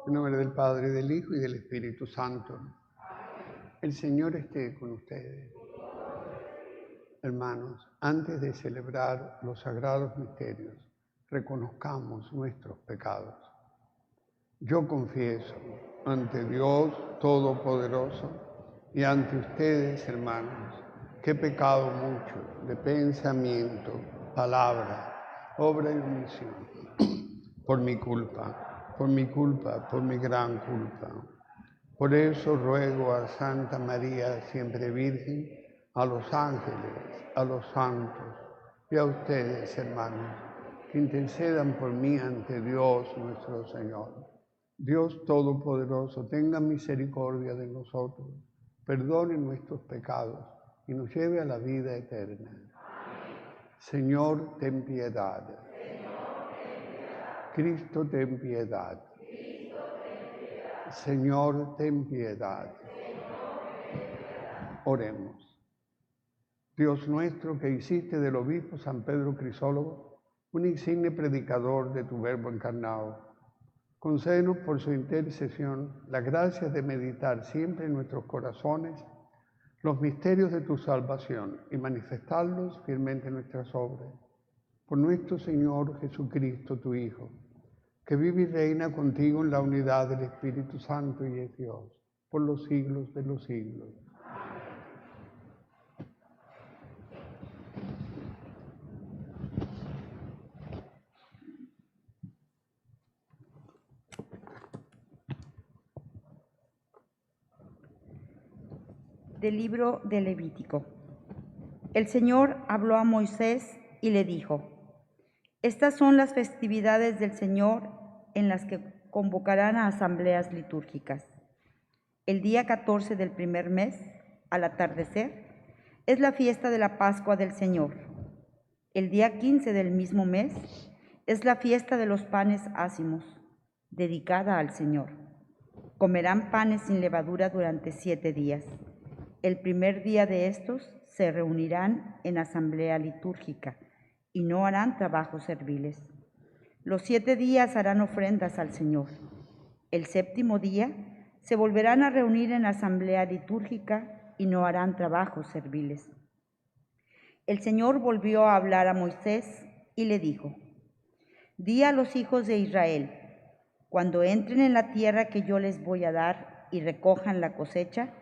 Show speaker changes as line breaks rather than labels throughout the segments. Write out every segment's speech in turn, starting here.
En nombre del Padre, del Hijo y del Espíritu Santo. El Señor esté con ustedes. Hermanos, antes de celebrar los sagrados misterios, reconozcamos nuestros pecados. Yo confieso ante Dios Todopoderoso y ante ustedes, hermanos, que he pecado mucho de pensamiento, palabra, obra y omisión, por mi culpa, por mi gran culpa. Por eso ruego a Santa María, siempre Virgen, a los ángeles, a los santos y a ustedes, hermanos, que intercedan por mí ante Dios nuestro Señor. Dios Todopoderoso, tenga misericordia de nosotros, perdone nuestros pecados y nos lleve a la vida eterna. Señor, ten piedad. Cristo, ten piedad. Señor, ten piedad. Oremos. Dios nuestro, que hiciste del obispo San Pedro Crisólogo un insigne predicador de tu Verbo encarnado, concédenos por su intercesión la gracia de meditar siempre en nuestros corazones los misterios de tu salvación y manifestarlos fielmente en nuestras obras. Por nuestro Señor Jesucristo, tu Hijo, que vive y reina contigo en la unidad del Espíritu Santo y es Dios, por los siglos de los siglos.
Del libro de Levítico. El Señor habló a Moisés y le dijo: Estas son las festividades del Señor en las que convocarán a asambleas litúrgicas. El día 14 del primer mes, al atardecer, es la fiesta de la Pascua del Señor. El día 15 del mismo mes es la fiesta de los panes ácimos, dedicada al Señor. Comerán panes sin levadura durante 7 días. El primer día de estos se reunirán en asamblea litúrgica y no harán trabajos serviles. Los 7 días harán ofrendas al Señor. El séptimo día se volverán a reunir en asamblea litúrgica y no harán trabajos serviles. El Señor volvió a hablar a Moisés y le dijo: Di a los hijos de Israel: cuando entren en la tierra que yo les voy a dar y recojan la cosecha,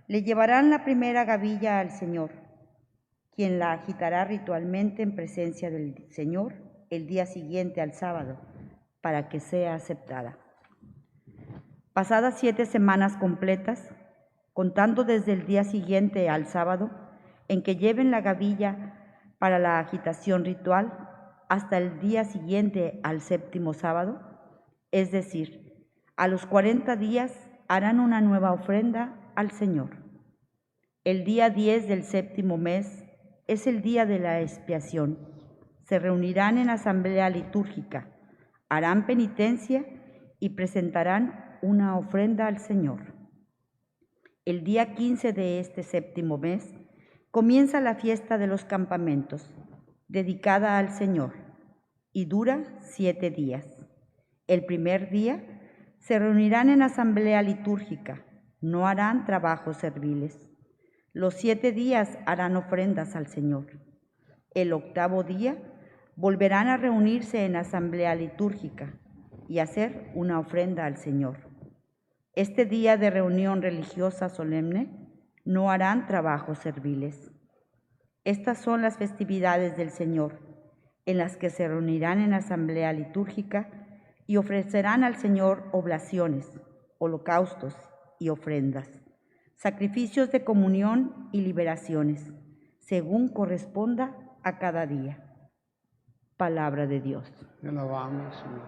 le llevarán la primera gavilla al Señor, quien la agitará ritualmente en presencia del Señor el día siguiente al sábado, para que sea aceptada. Pasadas 7 semanas completas, contando desde el día siguiente al sábado, en que lleven la gavilla para la agitación ritual, hasta el día siguiente al séptimo sábado, es decir, a los 40 días harán una nueva ofrenda al Señor. El día 10 del séptimo mes es el día de la expiación. Se reunirán en asamblea litúrgica, harán penitencia y presentarán una ofrenda al Señor. El día 15 de este séptimo mes comienza la fiesta de los campamentos, dedicada al Señor, y dura 7 días. El primer día se reunirán en asamblea litúrgica, no harán trabajos serviles. Los 7 días harán ofrendas al Señor. El octavo día volverán a reunirse en asamblea litúrgica y hacer una ofrenda al Señor. Este día de reunión religiosa solemne no harán trabajos serviles. Estas son las festividades del Señor, en las que se reunirán en asamblea litúrgica y ofrecerán al Señor oblaciones, holocaustos y ofrendas, sacrificios de comunión y liberaciones, según corresponda a cada día. Palabra de Dios.
Te alabamos, Señor.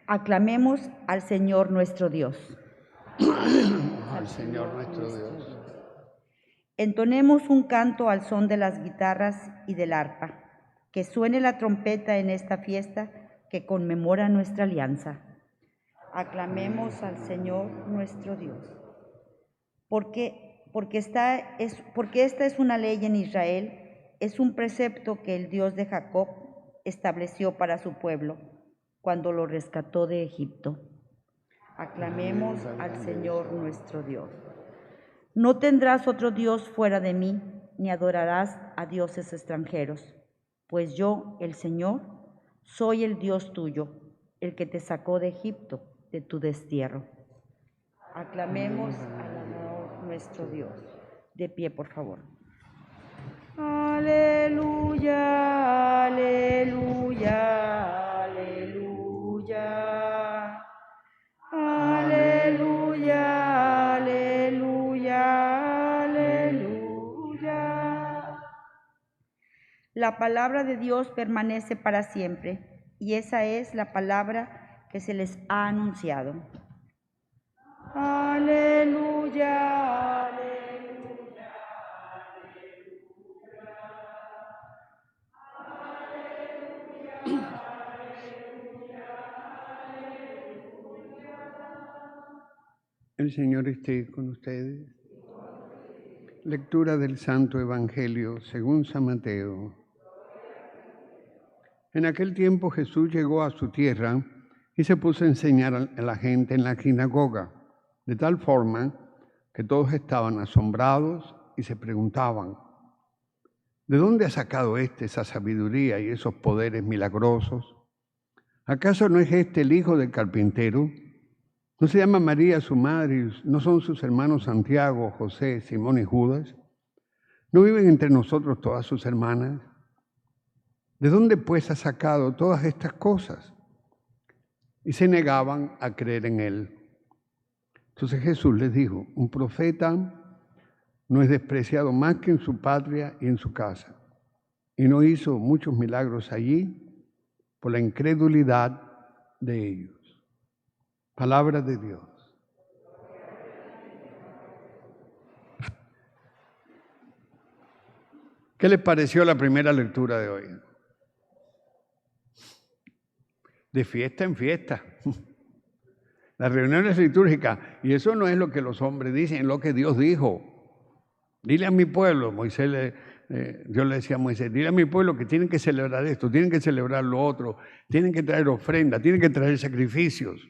Aclamemos al Señor nuestro Dios.
Al Señor nuestro Dios.
Entonemos un canto al son de las guitarras y del arpa. Que suene la trompeta en esta fiesta que conmemora nuestra alianza. Aclamemos al Señor nuestro Dios. Porque esta es una ley en Israel, es un precepto que el Dios de Jacob estableció para su pueblo cuando lo rescató de Egipto. Aclamemos al Señor nuestro Dios. No tendrás otro Dios fuera de mí, ni adorarás a dioses extranjeros, pues yo, el Señor, soy el Dios tuyo, el que te sacó de Egipto, de tu destierro. Aclamemos al Señor nuestro Dios. De pie, por favor. Aleluya, aleluya, aleluya. Aleluya, aleluya, aleluya. La palabra de Dios permanece para siempre, y esa es la palabra que se les ha anunciado. Aleluya, aleluya, aleluya.
El Señor esté con ustedes. Lectura del Santo Evangelio según San Mateo. En aquel tiempo Jesús llegó a su tierra y se puso a enseñar a la gente en la sinagoga, de tal forma que todos estaban asombrados y se preguntaban: ¿de dónde ha sacado esa sabiduría y esos poderes milagrosos? ¿Acaso no es este el hijo del carpintero? ¿No se llama María su madre? ¿No son sus hermanos Santiago, José, Simón y Judas? ¿No viven entre nosotros todas sus hermanas? ¿De dónde pues ha sacado todas estas cosas? Y se negaban a creer en él. Entonces Jesús les dijo: un profeta no es despreciado más que en su patria y en su casa. Y no hizo muchos milagros allí por la incredulidad de ellos. Palabra de Dios. ¿Qué les pareció la primera lectura de hoy? De fiesta en fiesta. Las reuniones litúrgicas. Y eso no es lo que los hombres dicen, es lo que Dios dijo. Dile a mi pueblo, Dios le decía a Moisés, dile a mi pueblo que tienen que celebrar esto, tienen que celebrar lo otro, tienen que traer ofrendas, tienen que traer sacrificios.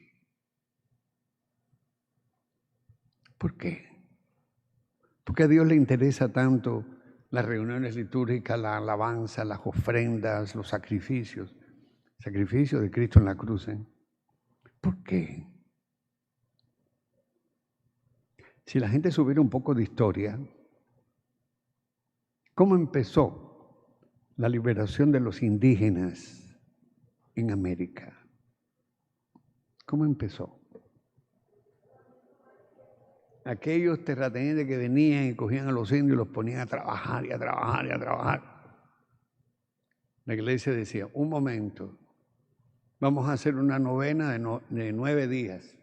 ¿Por qué? Porque a Dios le interesa tanto las reuniones litúrgicas, la alabanza, las ofrendas, los sacrificios. Sacrificio de Cristo en la cruz. ¿Por qué? Si la gente supiera un poco de historia, ¿cómo empezó la liberación de los indígenas en América? ¿Cómo empezó? Aquellos terratenientes que venían y cogían a los indios y los ponían a trabajar y a trabajar y a trabajar. La iglesia decía: un momento, vamos a hacer una novena de 9 días.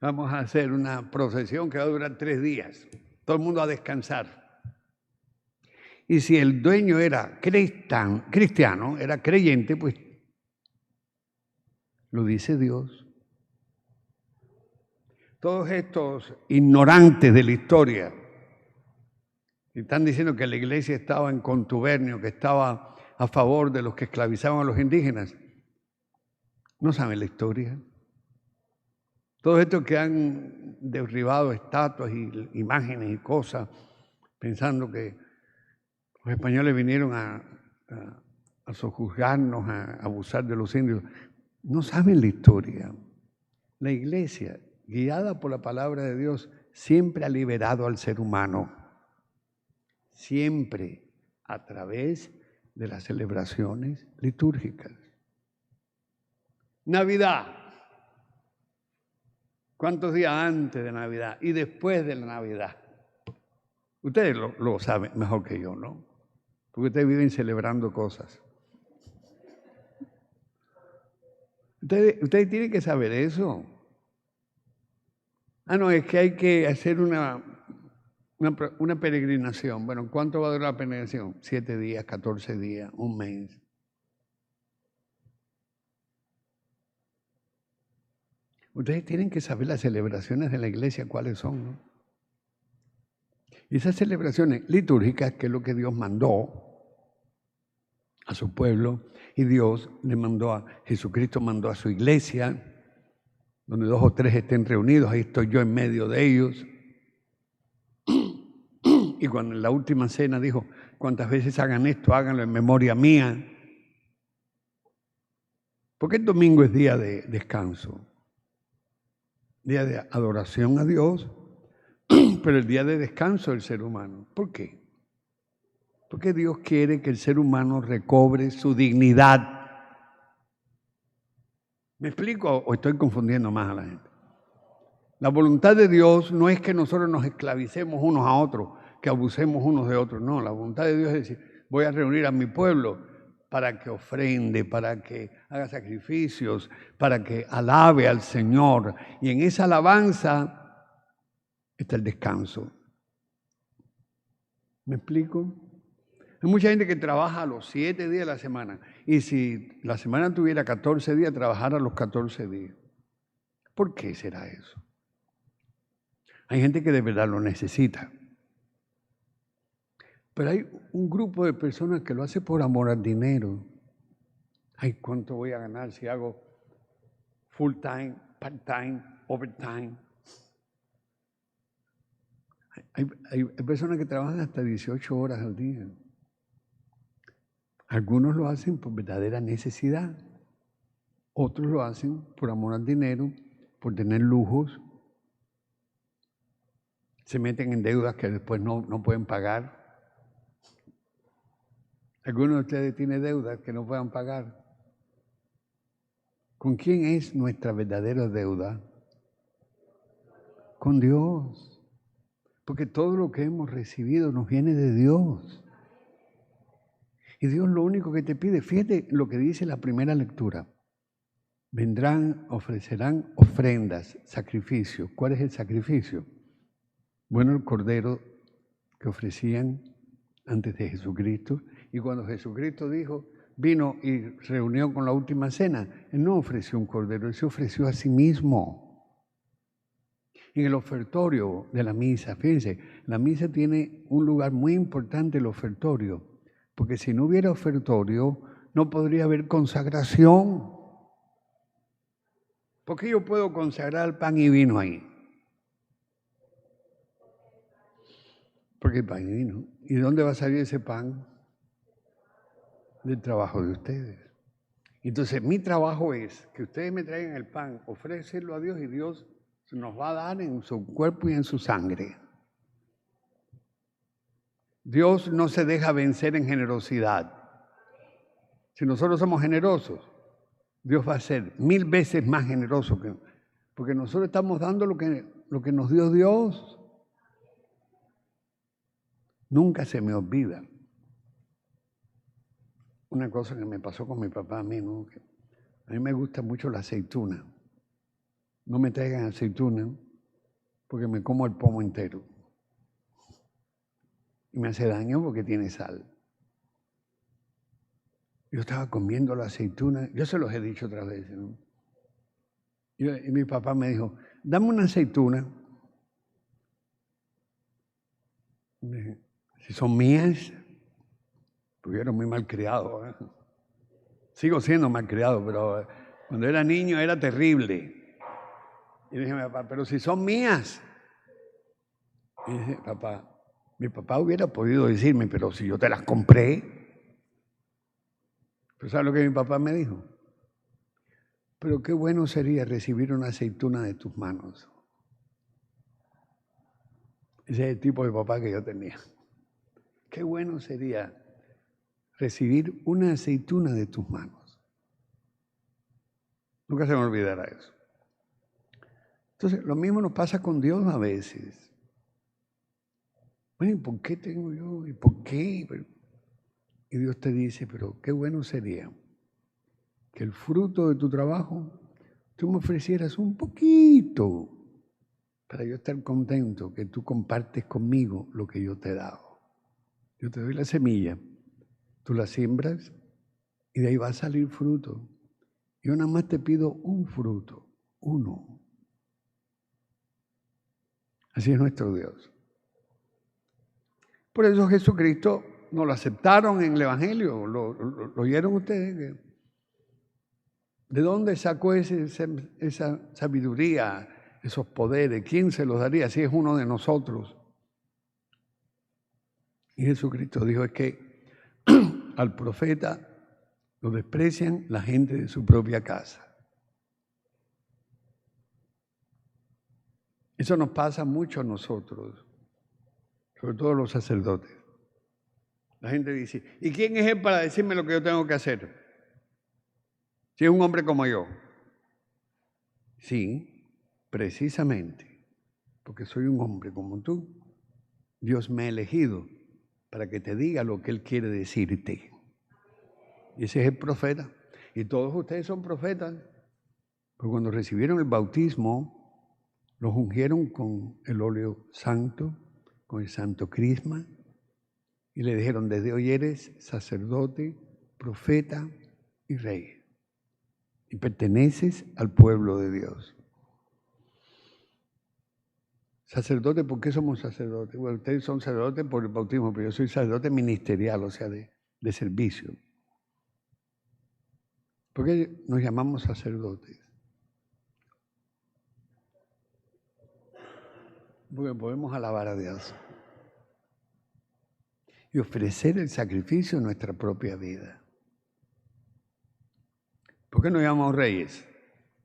Vamos a hacer una procesión que va a durar 3 días. Todo el mundo a descansar. Y si el dueño era cristiano, era creyente, pues lo dice Dios. Todos estos ignorantes de la historia están diciendo que la iglesia estaba en contubernio, que estaba a favor de los que esclavizaban a los indígenas. No saben la historia. Todos estos que han derribado estatuas y imágenes y cosas, pensando que los españoles vinieron a sojuzgarnos, a abusar de los indios, no saben la historia. La iglesia, guiada por la palabra de Dios, siempre ha liberado al ser humano. Siempre a través de las celebraciones litúrgicas. Navidad. ¿Cuántos días antes de Navidad y después de la Navidad? Ustedes lo saben mejor que yo, ¿no? Porque ustedes viven celebrando cosas. Ustedes tienen que saber eso. No, es que hay que hacer una Una peregrinación. Bueno, ¿cuánto va a durar la peregrinación? 7 días, 14 días, un mes. Ustedes tienen que saber las celebraciones de la iglesia, cuáles son, ¿no? Y esas celebraciones litúrgicas, que es lo que Dios mandó a su pueblo, y Dios le mandó Jesucristo mandó a su iglesia, donde 2 o 3 estén reunidos, ahí estoy yo en medio de ellos. Y cuando en la última cena dijo, cuantas veces hagan esto, háganlo en memoria mía. Porque el domingo es día de descanso, día de adoración a Dios, pero el día de descanso del ser humano. ¿Por qué? Porque Dios quiere que el ser humano recobre su dignidad. ¿Me explico o estoy confundiendo más a la gente? La voluntad de Dios no es que nosotros nos esclavicemos unos a otros, que abusemos unos de otros. No, la voluntad de Dios es decir, voy a reunir a mi pueblo para que ofrende, para que haga sacrificios, para que alabe al Señor. Y en esa alabanza está el descanso. ¿Me explico? Hay mucha gente que trabaja los 7 días de la semana. Y si la semana tuviera 14 días, trabajara los 14 días. ¿Por qué será eso? Hay gente que de verdad lo necesita. Pero hay un grupo de personas que lo hace por amor al dinero. Ay, ¿cuánto voy a ganar si hago full time, part time, overtime? Hay personas que trabajan hasta 18 horas al día. Algunos lo hacen por verdadera necesidad. Otros lo hacen por amor al dinero, por tener lujos. Se meten en deudas que después no pueden pagar. Algunos de ustedes tienen deudas que no puedan pagar. ¿Con quién es nuestra verdadera deuda? Con Dios. Porque todo lo que hemos recibido nos viene de Dios. Y Dios lo único que te pide, fíjate lo que dice la primera lectura. Vendrán, ofrecerán ofrendas, sacrificios. ¿Cuál es el sacrificio? Bueno, el cordero que ofrecían antes de Jesucristo. Y cuando Jesucristo vino y reunió con la última cena, Él no ofreció un cordero, Él se ofreció a sí mismo. En el ofertorio de la misa, fíjense, la misa tiene un lugar muy importante, el ofertorio, porque si no hubiera ofertorio, no podría haber consagración. ¿Por qué yo puedo consagrar pan y vino ahí? Porque el pan y vino. ¿Y de dónde va a salir ese pan? Del trabajo de ustedes. Entonces, mi trabajo es que ustedes me traigan el pan, ofrecerlo a Dios y Dios nos va a dar en su cuerpo y en su sangre. Dios no se deja vencer en generosidad. Si nosotros somos generosos, Dios va a ser 1000 veces más generoso porque nosotros estamos dando lo que nos dio Dios. Nunca se me olvida una cosa que me pasó con mi papá a mí, ¿no? A mí me gusta mucho la aceituna. No me traigan aceituna porque me como el pomo entero. Y me hace daño porque tiene sal. Yo estaba comiendo la aceituna, yo se los he dicho otras veces, ¿no? Y mi papá me dijo, dame una aceituna. Y me dije, si son mías, porque yo era muy malcriado, ¿eh? Sigo siendo malcriado, pero cuando era niño era terrible. Y dije a mi papá, pero si son mías. Y dije, mi papá hubiera podido decirme, pero si yo te las compré. Pero ¿sabes lo que mi papá me dijo? Pero qué bueno sería recibir una aceituna de tus manos. Ese es el tipo de papá que yo tenía. Qué bueno sería recibir una aceituna de tus manos. Nunca se me olvidará eso. Entonces, lo mismo nos pasa con Dios a veces. Bueno, ¿y por qué tengo yo? ¿Y por qué? Y Dios te dice, pero qué bueno sería que el fruto de tu trabajo, tú me ofrecieras un poquito para yo estar contento que tú compartes conmigo lo que yo te he dado. Yo te doy la semilla, tú la siembras y de ahí va a salir fruto. Yo nada más te pido un fruto, uno. Así es nuestro Dios. Por eso Jesucristo no lo aceptaron en el Evangelio, lo oyeron ustedes. ¿De dónde sacó esa sabiduría, esos poderes? ¿Quién se los daría si es uno de nosotros? Y Jesucristo dijo, es que al profeta lo desprecian la gente de su propia casa. Eso nos pasa mucho a nosotros, sobre todo los sacerdotes. La gente dice, ¿y quién es él para decirme lo que yo tengo que hacer? Si es un hombre como yo. Sí, precisamente, porque soy un hombre como tú. Dios me ha elegido para que te diga lo que Él quiere decirte. Y ese es el profeta. Y todos ustedes son profetas. Porque cuando recibieron el bautismo, los ungieron con el óleo santo, con el santo crisma, y le dijeron, desde hoy eres sacerdote, profeta y rey. Y perteneces al pueblo de Dios. Sacerdote, ¿por qué somos sacerdotes? Bueno, ustedes son sacerdotes por el bautismo, pero yo soy sacerdote ministerial, o sea, de servicio. ¿Por qué nos llamamos sacerdotes? Porque podemos alabar a Dios y ofrecer el sacrificio de nuestra propia vida. ¿Por qué nos llamamos reyes?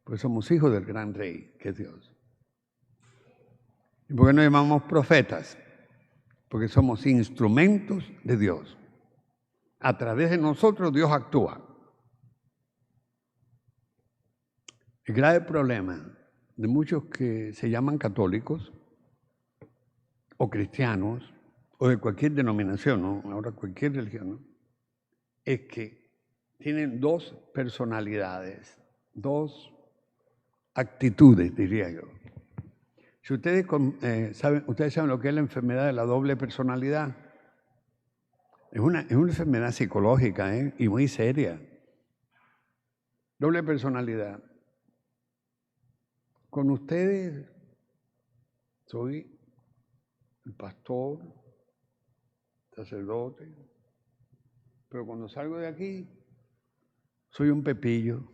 Porque somos hijos del gran rey, que es Dios. ¿Y por qué nos llamamos profetas? Porque somos instrumentos de Dios. A través de nosotros Dios actúa. El grave problema de muchos que se llaman católicos o cristianos o de cualquier denominación, ¿no? Ahora cualquier religión, ¿no? Es que tienen dos personalidades, dos actitudes, diría yo. Si ustedes saben lo que es la enfermedad de la doble personalidad, es una enfermedad psicológica y muy seria. Doble personalidad. Con ustedes soy el pastor, sacerdote, pero cuando salgo de aquí soy un pepillo.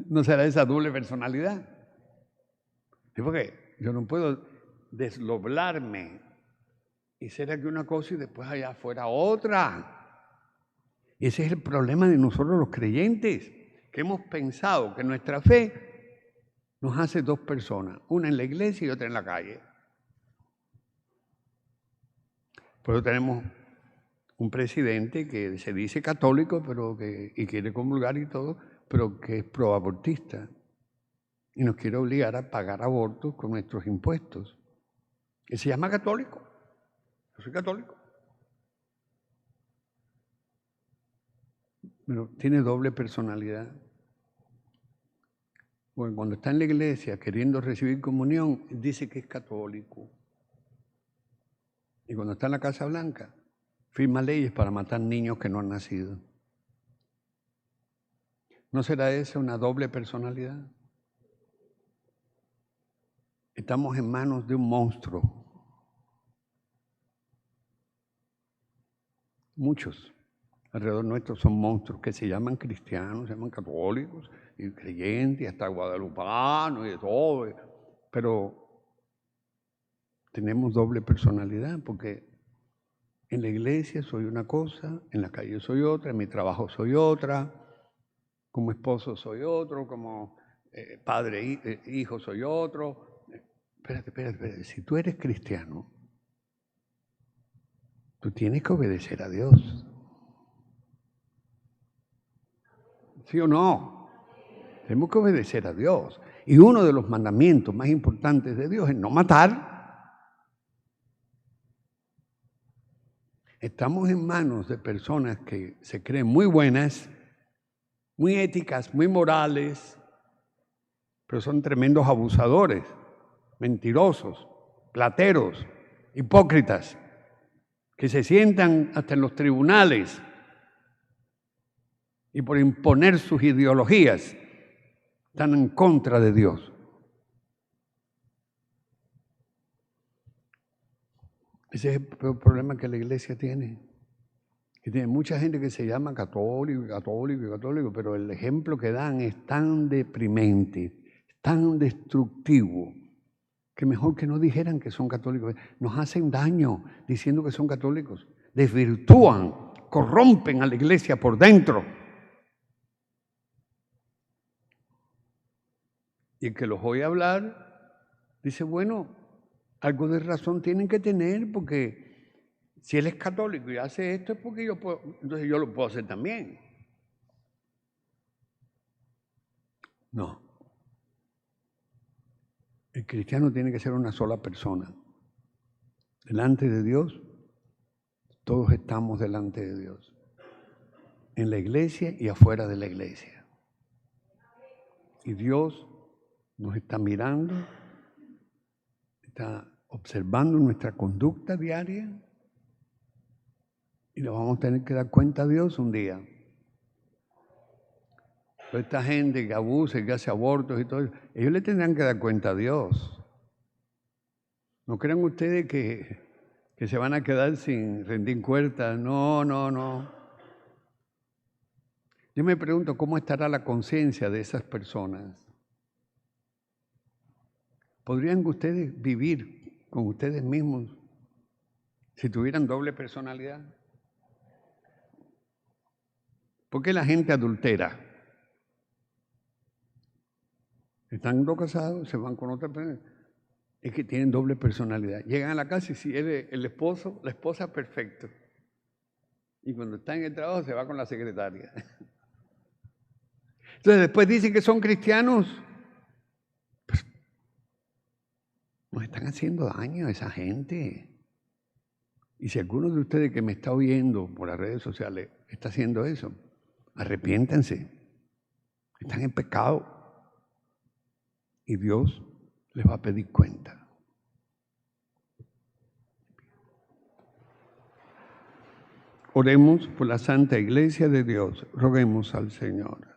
¿No será esa doble personalidad? ¿Sí? Porque yo no puedo desdoblarme y ser aquí una cosa y después allá afuera otra. Y ese es el problema de nosotros los creyentes, que hemos pensado que nuestra fe nos hace dos personas, una en la iglesia y otra en la calle. Por eso tenemos un presidente que se dice católico y quiere comulgar y todo, pero que es proabortista y nos quiere obligar a pagar abortos con nuestros impuestos. Y se llama católico. Yo soy católico. Pero tiene doble personalidad. Bueno, cuando está en la iglesia queriendo recibir comunión, dice que es católico. Y cuando está en la Casa Blanca, firma leyes para matar niños que no han nacido. ¿No será esa una doble personalidad? Estamos en manos de un monstruo. Muchos alrededor nuestro son monstruos que se llaman cristianos, se llaman católicos, y creyentes, y hasta guadalupanos y de todo. Pero tenemos doble personalidad porque en la iglesia soy una cosa, en la calle soy otra, en mi trabajo soy otra, como esposo soy otro, como padre, hijo soy otro. Espérate. Si tú eres cristiano, tú tienes que obedecer a Dios. ¿Sí o no? Tenemos que obedecer a Dios. Y uno de los mandamientos más importantes de Dios es no matar. Estamos en manos de personas que se creen muy buenas, muy éticas, muy morales, pero son tremendos abusadores, mentirosos, plateros, hipócritas, que se sientan hasta en los tribunales y por imponer sus ideologías están en contra de Dios. Ese es el problema que la iglesia tiene. Que tiene mucha gente que se llama católico, pero el ejemplo que dan es tan deprimente, tan destructivo, que mejor que no dijeran que son católicos. Nos hacen daño diciendo que son católicos. Desvirtúan, corrompen a la iglesia por dentro. Y el que los oye hablar dice, bueno, algo de razón tienen que tener, porque si él es católico y hace esto es porque entonces yo lo puedo hacer también. No. El cristiano tiene que ser una sola persona. Delante de Dios, todos estamos delante de Dios. En la iglesia y afuera de la iglesia. Y Dios nos está mirando, está observando nuestra conducta diaria y le vamos a tener que dar cuenta a Dios un día. Toda esta gente que abusa y que hace abortos y todo eso, ellos le tendrán que dar cuenta a Dios. No crean ustedes que se van a quedar sin rendir cuentas. No. Yo me pregunto cómo estará la conciencia de esas personas. ¿Podrían ustedes vivir con ustedes mismos si tuvieran doble personalidad? ¿Por qué la gente adultera? Estando casados, se van con otra persona. Es que tienen doble personalidad. Llegan a la casa y si eres el esposo, la esposa, perfecto. Y cuando está en el trabajo, se va con la secretaria. Entonces, después dicen que son cristianos. Pues, nos están haciendo daño a esa gente. Y si alguno de ustedes que me está oyendo por las redes sociales está haciendo eso, arrepiéntanse. Están en pecado. Y Dios les va a pedir cuenta. Oremos por la Santa Iglesia de Dios. Roguemos al Señor.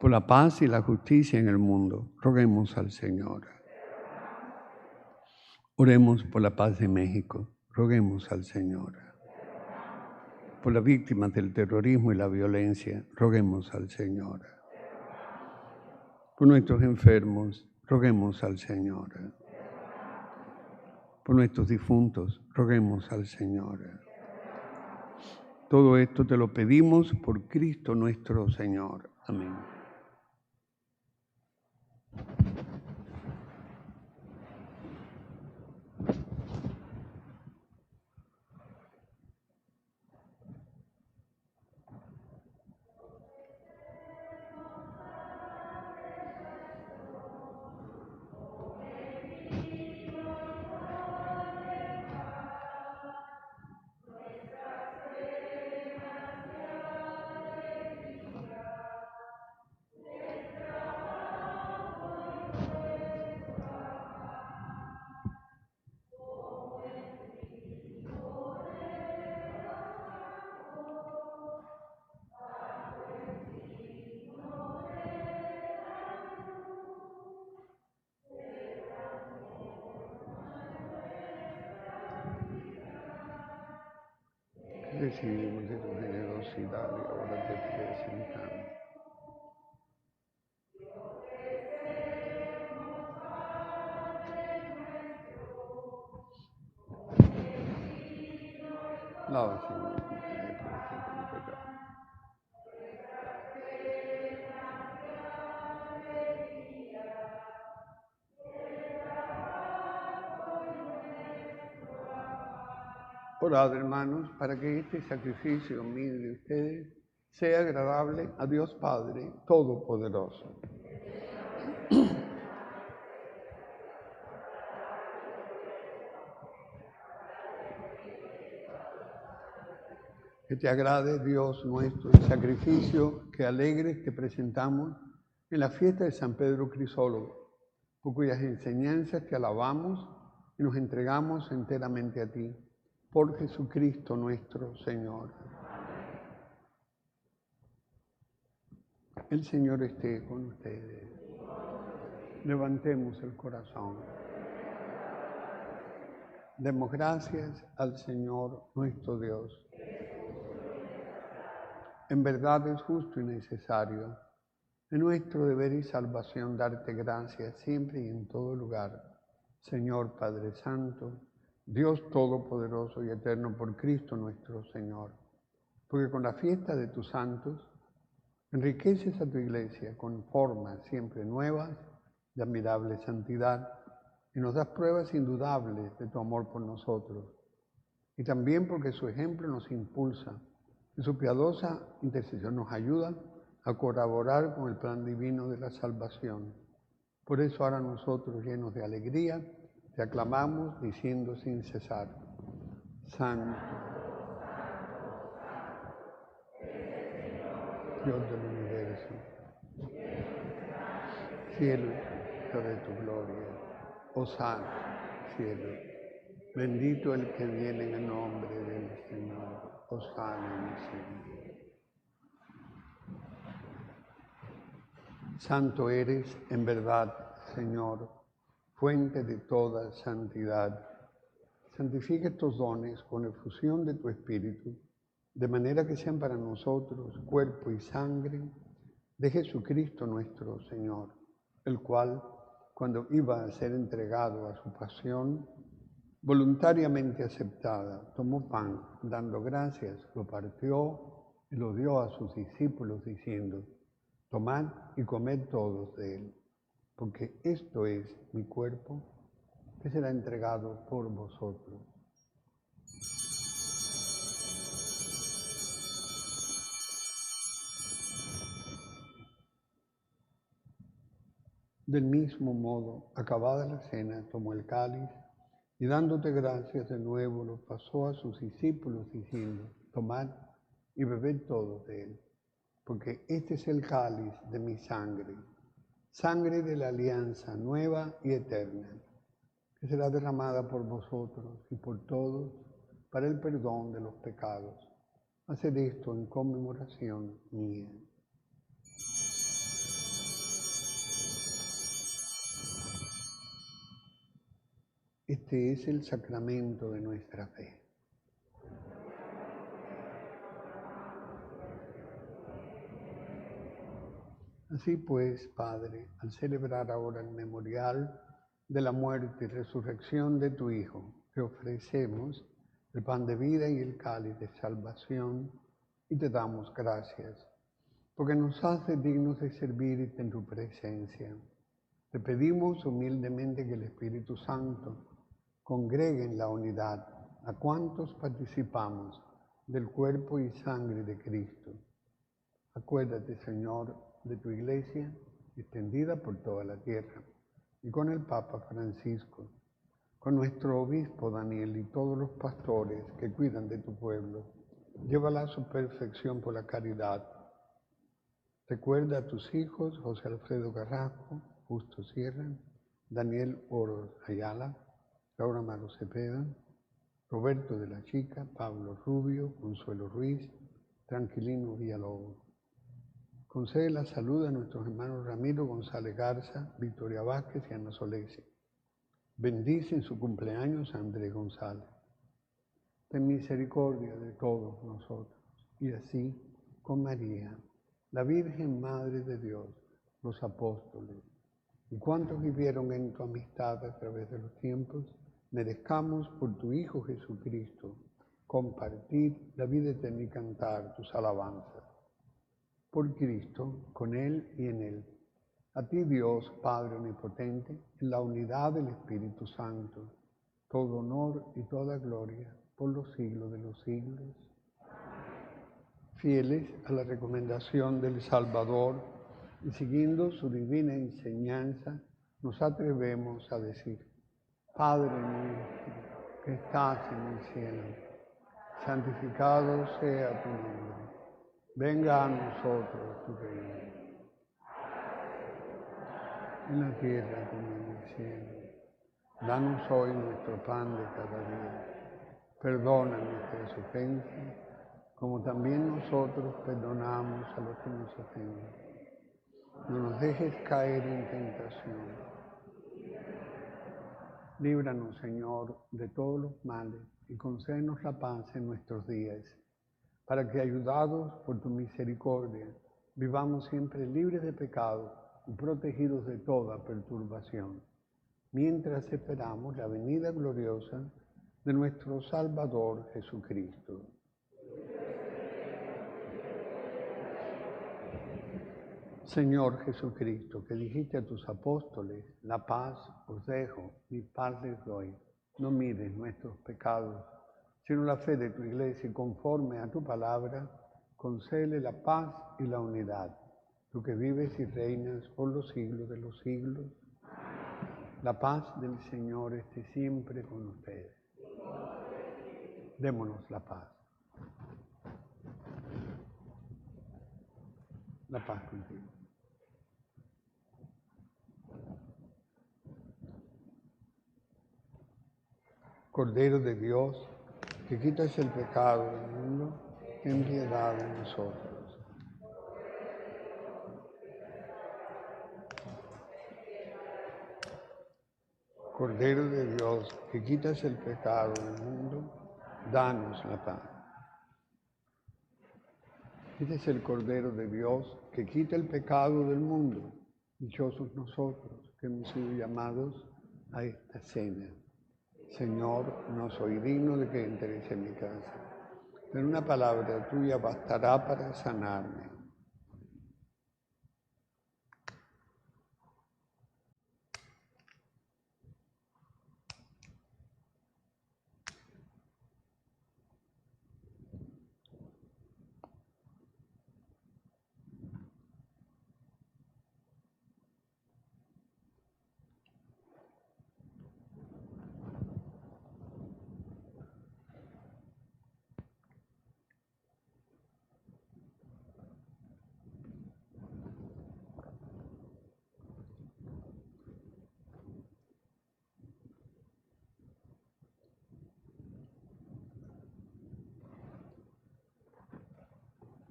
Por la paz y la justicia en el mundo. Roguemos al Señor. Oremos por la paz de México. Roguemos al Señor. Por las víctimas del terrorismo y la violencia. Roguemos al Señor. Por nuestros enfermos, roguemos al Señor. Por nuestros difuntos, roguemos al Señor. Todo esto te lo pedimos por Cristo nuestro Señor. Amén. Recibimos de tu generosidad y ahora te presentamos. No, Señor, por mi pecado. Orad, hermanos, para que este sacrificio mío de ustedes sea agradable a Dios Padre Todopoderoso. Que te agrade, Dios nuestro, el sacrificio que alegres te presentamos en la fiesta de San Pedro Crisólogo, por cuyas enseñanzas te alabamos y nos entregamos enteramente a ti, por Jesucristo nuestro Señor. El Señor esté con ustedes. Levantemos el corazón. Demos gracias al Señor nuestro Dios. En verdad es justo y necesario, es nuestro deber y salvación darte gracias siempre y en todo lugar, Señor Padre Santo, Dios Todopoderoso y Eterno por Cristo nuestro Señor, porque con la fiesta de tus santos enriqueces a tu Iglesia con formas siempre nuevas de admirable santidad y nos das pruebas indudables de tu amor por nosotros. Y también porque su ejemplo nos impulsa y su piadosa intercesión nos ayuda a colaborar con el plan divino de la salvación. Por eso ahora nosotros, llenos de alegría, te aclamamos diciendo sin cesar: Santo, Dios del universo, cielo de tu gloria, hosana, cielo, bendito el que viene en el nombre del Señor, hosana en el cielo. Santo eres en verdad, Señor, fuente de toda santidad. Santifica estos dones con efusión de tu Espíritu, de manera que sean para nosotros cuerpo y sangre de Jesucristo nuestro Señor, el cual, cuando iba a ser entregado a su pasión, voluntariamente aceptada, tomó pan, dando gracias, lo partió y lo dio a sus discípulos, diciendo: Tomad y comed todos de él, porque esto es mi cuerpo, que será entregado por vosotros. Del mismo modo, acabada la cena, tomó el cáliz y dándote gracias de nuevo, lo pasó a sus discípulos, diciendo: Tomad y bebed todos de él, porque este es el cáliz de mi sangre, sangre de la alianza nueva y eterna, que será derramada por vosotros y por todos para el perdón de los pecados. Haced esto en conmemoración mía. Este es el sacramento de nuestra fe. Así pues, Padre, al celebrar ahora el memorial de la muerte y resurrección de tu Hijo, te ofrecemos el pan de vida y el cáliz de salvación y te damos gracias, porque nos haces dignos de servirte en tu presencia. Te pedimos humildemente que el Espíritu Santo congregue en la unidad a cuantos participamos del cuerpo y sangre de Cristo. Acuérdate, Señor, de tu Iglesia extendida por toda la tierra, y con el Papa Francisco, con nuestro obispo Daniel y todos los pastores que cuidan de tu pueblo. Llévala a su perfección por la caridad. Recuerda a tus hijos José Alfredo Carrasco, Justo Sierra, Daniel Oro Ayala, Laura Maro Cepeda, Roberto de la Chica, Pablo Rubio, Consuelo Ruiz, Tranquilino Villalobos. Concede la salud a nuestros hermanos Ramiro González Garza, Victoria Vázquez y Ana Solesi. Bendice en su cumpleaños a Andrés González. Ten misericordia de todos nosotros. Y así, con María, la Virgen Madre de Dios, los apóstoles, y cuantos vivieron en tu amistad a través de los tiempos, merezcamos por tu Hijo Jesucristo compartir la vida eterna y cantar tus alabanzas. Por Cristo, con Él y en Él. A ti, Dios, Padre Omnipotente, en la unidad del Espíritu Santo, todo honor y toda gloria por los siglos de los siglos. Fieles a la recomendación del Salvador y siguiendo su divina enseñanza, nos atrevemos a decir: Padre nuestro que estás en el cielo, santificado sea tu nombre. Venga a nosotros tu reino. en la tierra como en el cielo. Danos hoy nuestro pan de cada día. Perdona nuestras ofensas, como también nosotros perdonamos a los que nos ofenden. No nos dejes caer en tentación. Líbranos, Señor, de todos los males y concédenos la paz en nuestros días, para que, ayudados por tu misericordia, vivamos siempre libres de pecado y protegidos de toda perturbación, mientras esperamos la venida gloriosa de nuestro Salvador Jesucristo. Señor Jesucristo, que dijiste a tus apóstoles, la paz os dejo, mi paz les doy. No mires nuestros pecados, sino la fe de tu Iglesia, y conforme a tu palabra, concédele la paz y la unidad. Tú que vives y reinas por los siglos de los siglos, la paz del Señor esté siempre con ustedes. Démonos la paz. La paz contigo. Cordero de Dios, que quitas el pecado del mundo, ten piedad de nosotros. Cordero de Dios, que quitas el pecado del mundo, danos la paz. Este es el Cordero de Dios, que quita el pecado del mundo. Dichosos nosotros, que hemos sido llamados a esta cena. Señor, no soy digno de que entres en mi casa, pero una palabra tuya bastará para sanarme.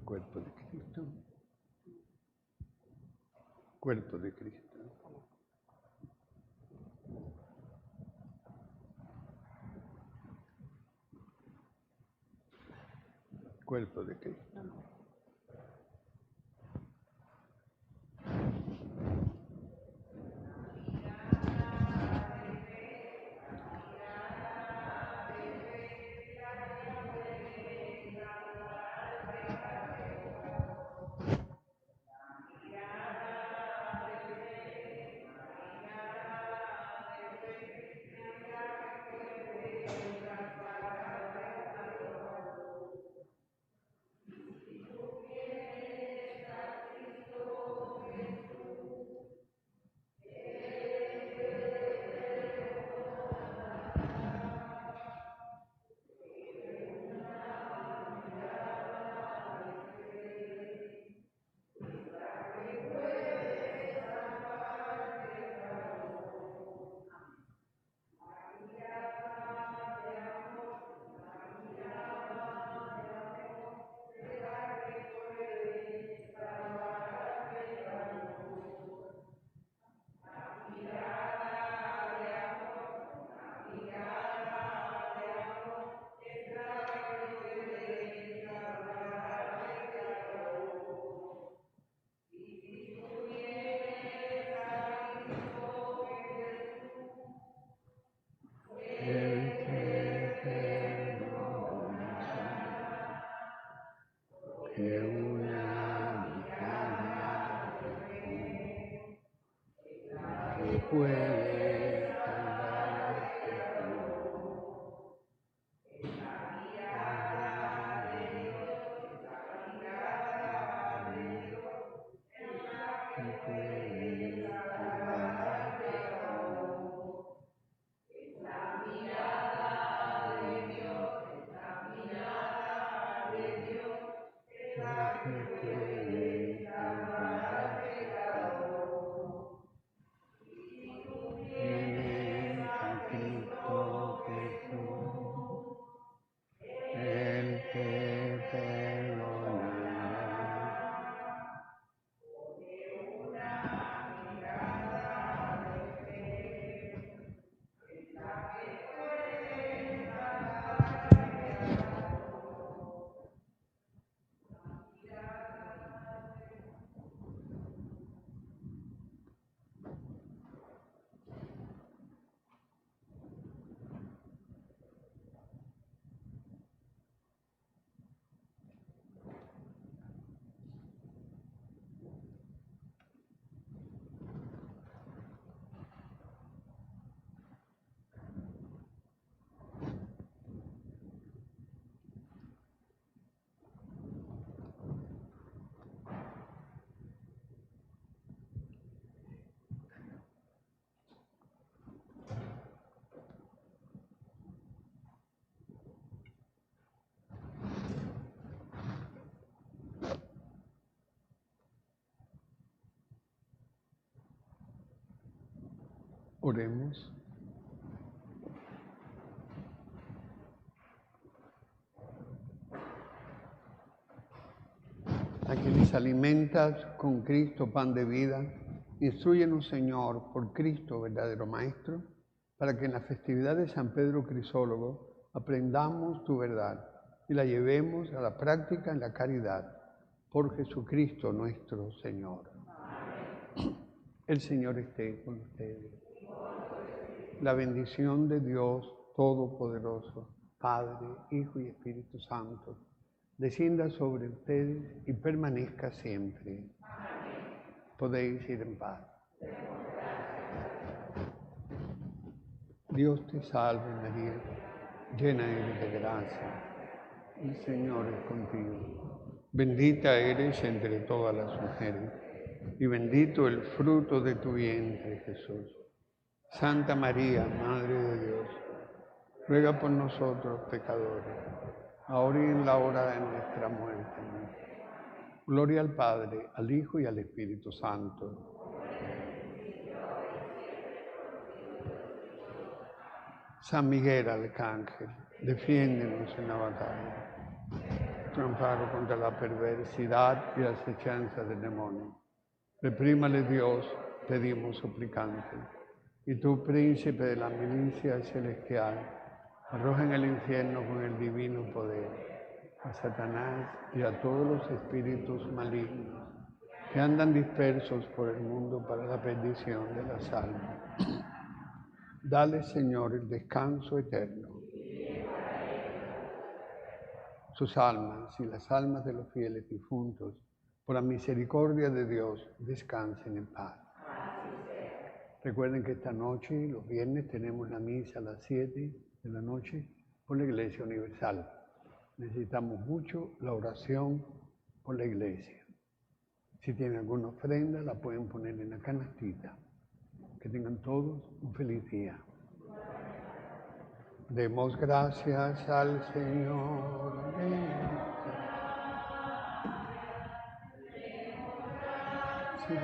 Cuerpo de Cristo. Cuerpo de Cristo. Cuerpo de Cristo. Oremos. A quienes alimentas con Cristo pan de vida, instrúyenos, Señor, por Cristo, verdadero Maestro, para que en la festividad de San Pedro Crisólogo aprendamos tu verdad y la llevemos a la práctica en la caridad. Por Jesucristo nuestro Señor. Amén. El Señor esté con ustedes. La bendición de Dios Todopoderoso, Padre, Hijo y Espíritu Santo, descienda sobre ustedes y permanezca siempre. Amén. Podéis ir en paz. Dios te salve María, llena eres de gracia. El Señor es contigo. Bendita eres entre todas las mujeres, y bendito el fruto de tu vientre, Jesús. Santa María, Madre de Dios, ruega por nosotros pecadores, ahora y en la hora de nuestra muerte. Gloria al Padre, al Hijo y al Espíritu Santo. San Miguel Arcángel, defiéndenos en la batalla. Tu amparo contra la perversidad y las acechanzas del demonio. Reprímale Dios, pedimos suplicante. Y tú, príncipe de la milicia celestial, arroja en el infierno con el divino poder a Satanás y a todos los espíritus malignos que andan dispersos por el mundo para la perdición de las almas. Dale, Señor, el descanso eterno. Sus almas y las almas de los fieles difuntos, por la misericordia de Dios, descansen en paz. Recuerden que esta noche, los viernes, tenemos la misa a las 7 de la noche por la Iglesia Universal. Necesitamos mucho la oración por la Iglesia. Si tienen alguna ofrenda, la pueden poner en la canastita. Que tengan todos un feliz día. Demos gracias al Señor. Sí.